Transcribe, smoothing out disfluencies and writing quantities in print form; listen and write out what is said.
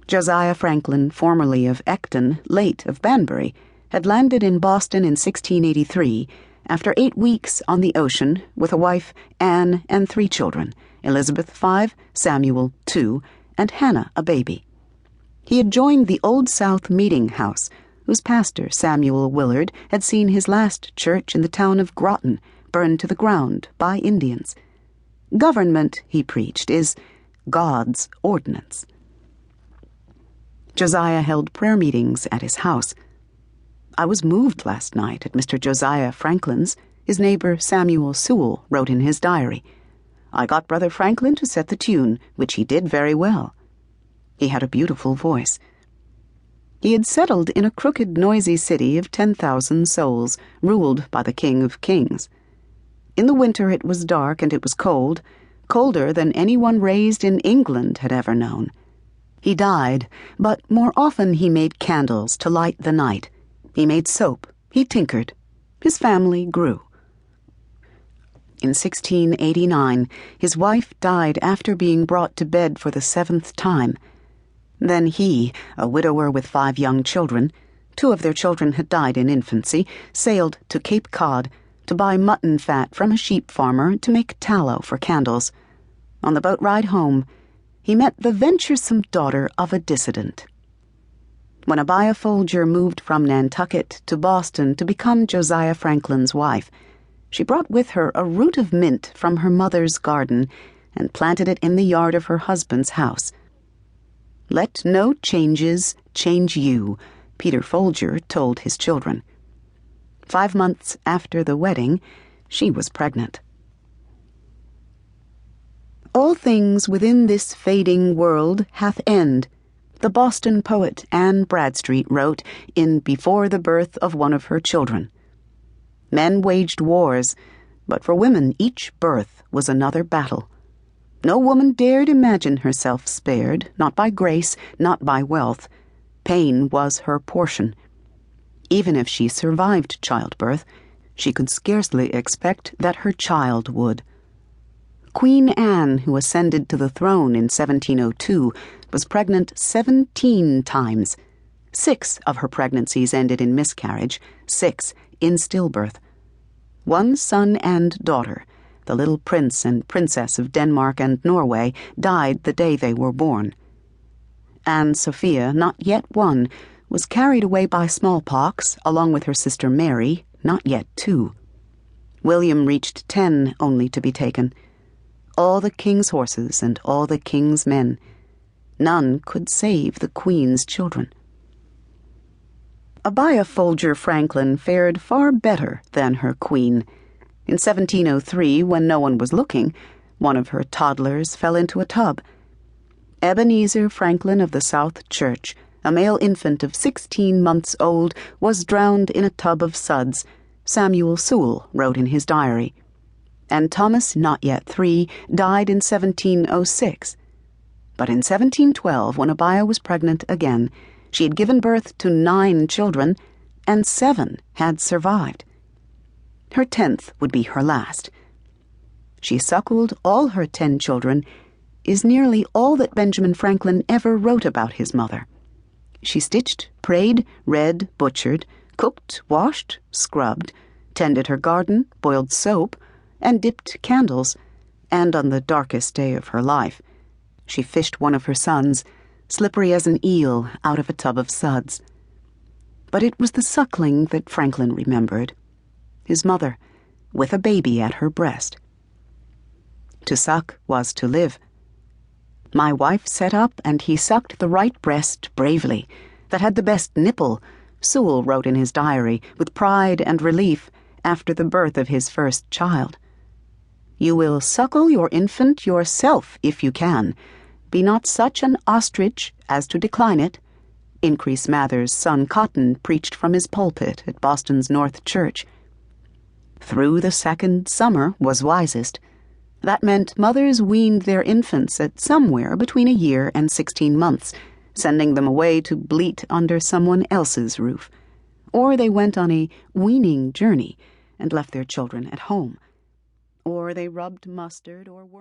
Josiah Franklin, formerly of Ecton, late of Banbury, had landed in Boston in 1683 after 8 weeks on the ocean with a wife, Anne, and 3 children, Elizabeth 5, Samuel 2, and Hannah, a baby. He had joined the Old South Meeting House, whose pastor, Samuel Willard, had seen his last church in the town of Groton burned to the ground by Indians. Government, he preached, is God's ordinance. Josiah held prayer meetings at his house. "I was moved last night at Mr. Josiah Franklin's," his neighbor Samuel Sewell wrote in his diary. "I got Brother Franklin to set the tune, which he did very well. He had a beautiful voice." He had settled in a crooked, noisy city of 10,000 souls, ruled by the King of Kings. In the winter it was dark and it was cold, colder than anyone raised in England had ever known. He died, but more often he made candles to light the night. He made soap. He tinkered. His family grew. In 1689, his wife died after being brought to bed for the 7th time. Then he, a widower with 5 young children, 2 of their children had died in infancy, sailed to Cape Cod to buy mutton fat from a sheep farmer to make tallow for candles. On the boat ride home, he met the venturesome daughter of a dissident. When Abiah Folger moved from Nantucket to Boston to become Josiah Franklin's wife, she brought with her a root of mint from her mother's garden and planted it in the yard of her husband's house. "Let no changes change you," Peter Folger told his children. 5 months after the wedding, she was pregnant. "All things within this fading world hath end," the Boston poet Anne Bradstreet wrote in Before the Birth of One of Her Children. Men waged wars, but for women each birth was another battle. No woman dared imagine herself spared, not by grace, not by wealth. Pain was her portion. Even if she survived childbirth, she could scarcely expect that her child would. Queen Anne, who ascended to the throne in 1702, was pregnant 17 times. 6 of her pregnancies ended in miscarriage, 6 in stillbirth. 1 son and daughter, the little prince and princess of Denmark and Norway, died the day they were born. Anne Sophia, not yet 1, was carried away by smallpox, along with her sister Mary, not yet 2. William reached 10 only to be taken. All the king's horses and all the king's men. None could save the queen's children. Abiah Folger Franklin fared far better than her queen. In 1703, when no one was looking, one of her toddlers fell into a tub. Ebenezer Franklin of the South Church, a male infant of 16 months old, was drowned in a tub of suds, Samuel Sewell wrote in his diary. And Thomas, not yet 3, died in 1706. But in 1712, when Abiah was pregnant again, she had given birth to 9 children, and 7 had survived. Her 10th would be her last. "She suckled all her 10 children," is nearly all that Benjamin Franklin ever wrote about his mother. She stitched, prayed, read, butchered, cooked, washed, scrubbed, tended her garden, boiled soap, and dipped candles, and on the darkest day of her life, she fished one of her sons, slippery as an eel, out of a tub of suds. But it was the suckling that Franklin remembered, his mother, with a baby at her breast. To suck was to live. "My wife sat up, and he sucked the right breast bravely, that had the best nipple," Sewell wrote in his diary, with pride and relief, after the birth of his first child. "You will suckle your infant yourself if you can. Be not such an ostrich as to decline it," Increase Mather's son Cotton preached from his pulpit at Boston's North Church. Through the 2nd summer was wisest. That meant mothers weaned their infants at somewhere between a year and 16 months, sending them away to bleat under someone else's roof. Or they went on a weaning journey and left their children at home. Or they rubbed mustard or worm.